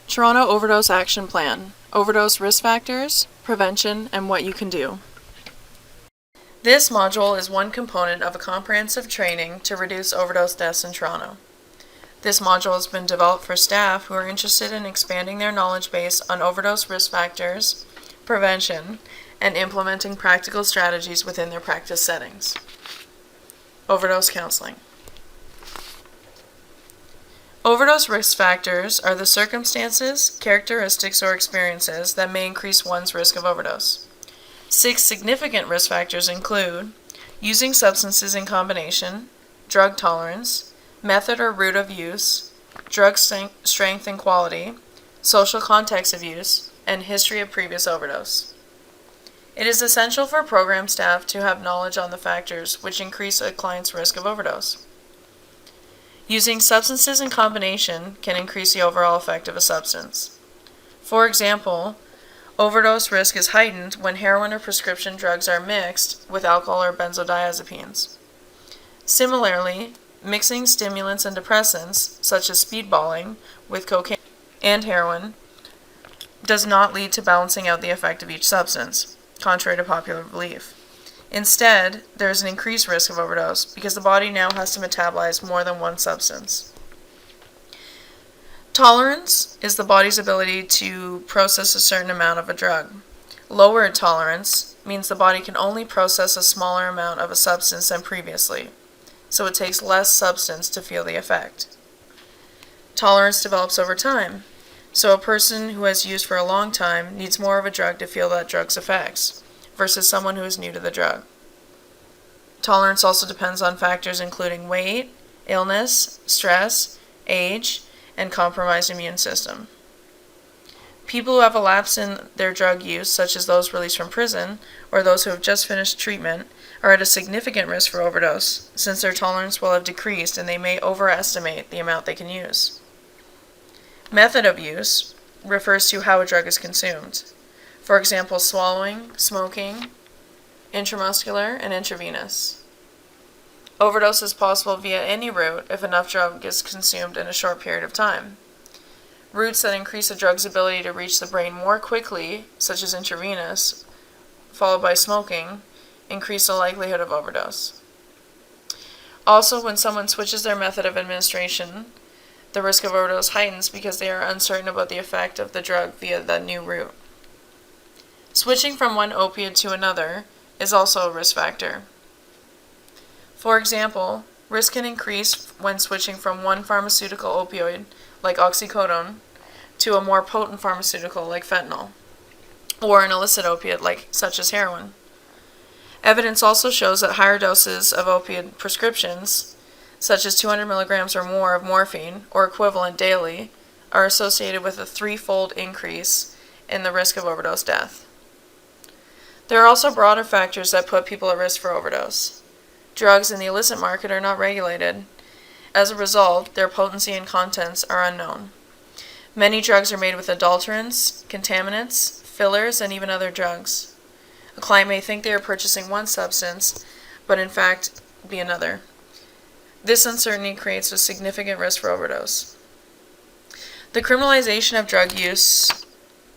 Toronto Overdose Action Plan, Overdose Risk Factors, Prevention, and What You Can Do. This module is one component of a comprehensive training to reduce overdose deaths in Toronto. This module has been developed for staff who are interested in expanding their knowledge base on overdose risk factors, prevention, and implementing practical strategies within their practice settings. Overdose counseling. Overdose risk factors are the circumstances, characteristics, or experiences that may increase one's risk of overdose. 6 significant risk factors include using substances in combination, drug tolerance, method or route of use, drug strength and quality, social context of use, and history of previous overdose. It is essential for program staff to have knowledge on the factors which increase a client's risk of overdose. Using substances in combination can increase the overall effect of a substance. For example, overdose risk is heightened when heroin or prescription drugs are mixed with alcohol or benzodiazepines. Similarly, mixing stimulants and depressants, such as speedballing, with cocaine and heroin, does not lead to balancing out the effect of each substance, contrary to popular belief. Instead, there is an increased risk of overdose because the body now has to metabolize more than one substance. Tolerance is the body's ability to process a certain amount of a drug. Lower tolerance means the body can only process a smaller amount of a substance than previously, so it takes less substance to feel the effect. Tolerance develops over time, so a person who has used for a long time needs more of a drug to feel that drug's effects, versus someone who is new to the drug. Tolerance also depends on factors including weight, illness, stress, age, and compromised immune system. People who have a lapse in their drug use, such as those released from prison, or those who have just finished treatment, are at a significant risk for overdose, since their tolerance will have decreased and they may overestimate the amount they can use. Method of use refers to how a drug is consumed. For example, swallowing, smoking, intramuscular, and intravenous. Overdose is possible via any route if enough drug is consumed in a short period of time. Routes that increase a drug's ability to reach the brain more quickly, such as intravenous, followed by smoking, increase the likelihood of overdose. Also, when someone switches their method of administration, the risk of overdose heightens because they are uncertain about the effect of the drug via the new route. Switching from one opiate to another is also a risk factor. For example, risk can increase when switching from one pharmaceutical opioid, like oxycodone, to a more potent pharmaceutical like fentanyl, or an illicit opiate such as heroin. Evidence also shows that higher doses of opiate prescriptions, such as 200 milligrams or more of morphine, or equivalent daily, are associated with a 3-fold increase in the risk of overdose death. There are also broader factors that put people at risk for overdose. Drugs in the illicit market are not regulated. As a result, their potency and contents are unknown. Many drugs are made with adulterants, contaminants, fillers, and even other drugs. A client may think they are purchasing one substance, but in fact be another. This uncertainty creates a significant risk for overdose. The criminalization of drug use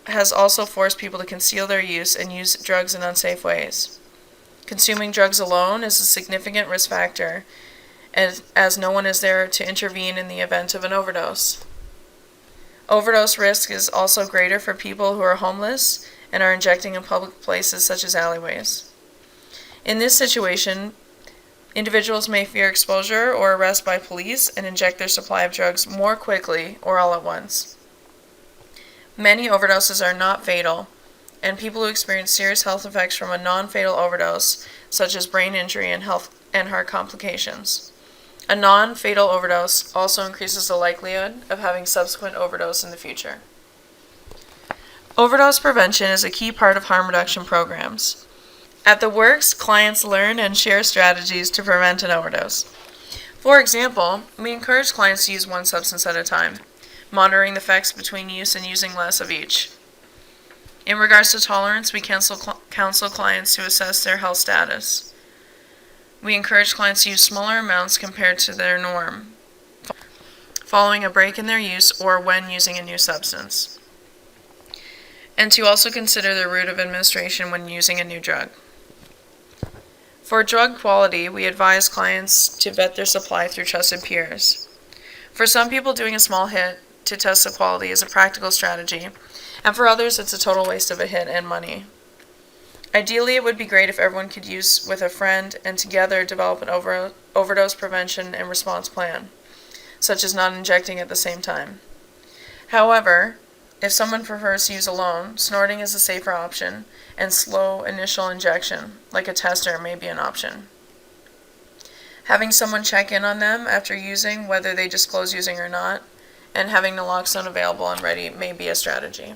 has also forced people to conceal their use and use drugs in unsafe ways. Consuming drugs alone is a significant risk factor, as no one is there to intervene in the event of an overdose. Overdose risk is also greater for people who are homeless and are injecting in public places such as alleyways. In this situation, individuals may fear exposure or arrest by police and inject their supply of drugs more quickly or all at once. Many overdoses are not fatal, and people who experience serious health effects from a non-fatal overdose, such as brain injury and heart complications. A non-fatal overdose also increases the likelihood of having subsequent overdose in the future. Overdose prevention is a key part of harm reduction programs. At the Works, clients learn and share strategies to prevent an overdose. For example, we encourage clients to use one substance at a time, monitoring the effects between use and using less of each. In regards to tolerance, we counsel clients to assess their health status. We encourage clients to use smaller amounts compared to their norm. following a break in their use or when using a new substance. And to also consider the route of administration when using a new drug. For drug quality, we advise clients to vet their supply through trusted peers. For some people, doing a small hit to test the quality is a practical strategy, and for others, it's a total waste of a hit and money. Ideally, it would be great if everyone could use with a friend and together develop an overdose prevention and response plan, such as not injecting at the same time. However, if someone prefers to use alone, snorting is a safer option, and slow initial injection, like a tester, may be an option. Having someone check in on them after using, whether they disclose using or not, and having naloxone available and ready may be a strategy.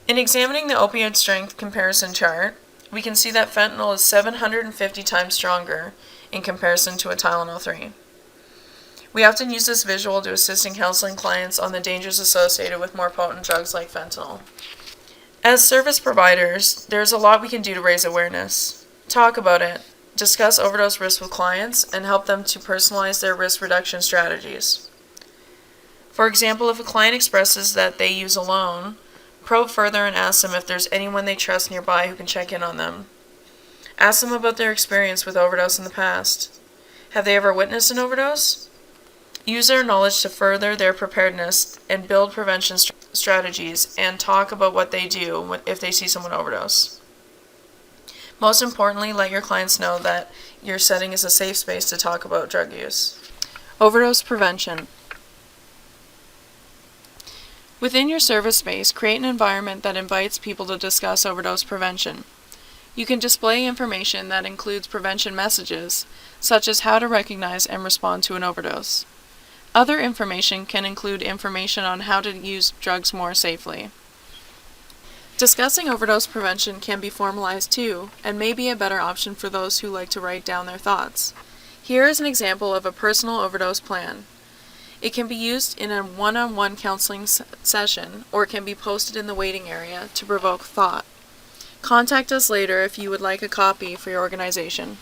In examining the opioid strength comparison chart, we can see that fentanyl is 750 times stronger in comparison to a Tylenol 3. We often use this visual to assist in counseling clients on the dangers associated with more potent drugs like fentanyl. As service providers, there's a lot we can do to raise awareness. Talk about it, discuss overdose risk with clients, and help them to personalize their risk reduction strategies. For example, if a client expresses that they use alone, probe further and ask them if there's anyone they trust nearby who can check in on them. Ask them about their experience with overdose in the past. Have they ever witnessed an overdose? Use their knowledge to further their preparedness and build prevention strategies, and talk about what they do if they see someone overdose. Most importantly, let your clients know that your setting is a safe space to talk about drug use. Overdose prevention. Within your service space, create an environment that invites people to discuss overdose prevention. You can display information that includes prevention messages, such as how to recognize and respond to an overdose. Other information can include information on how to use drugs more safely. Discussing overdose prevention can be formalized too, and may be a better option for those who like to write down their thoughts. Here is an example of a personal overdose plan. It can be used in a one-on-one counseling session, or it can be posted in the waiting area to provoke thought. Contact us later if you would like a copy for your organization.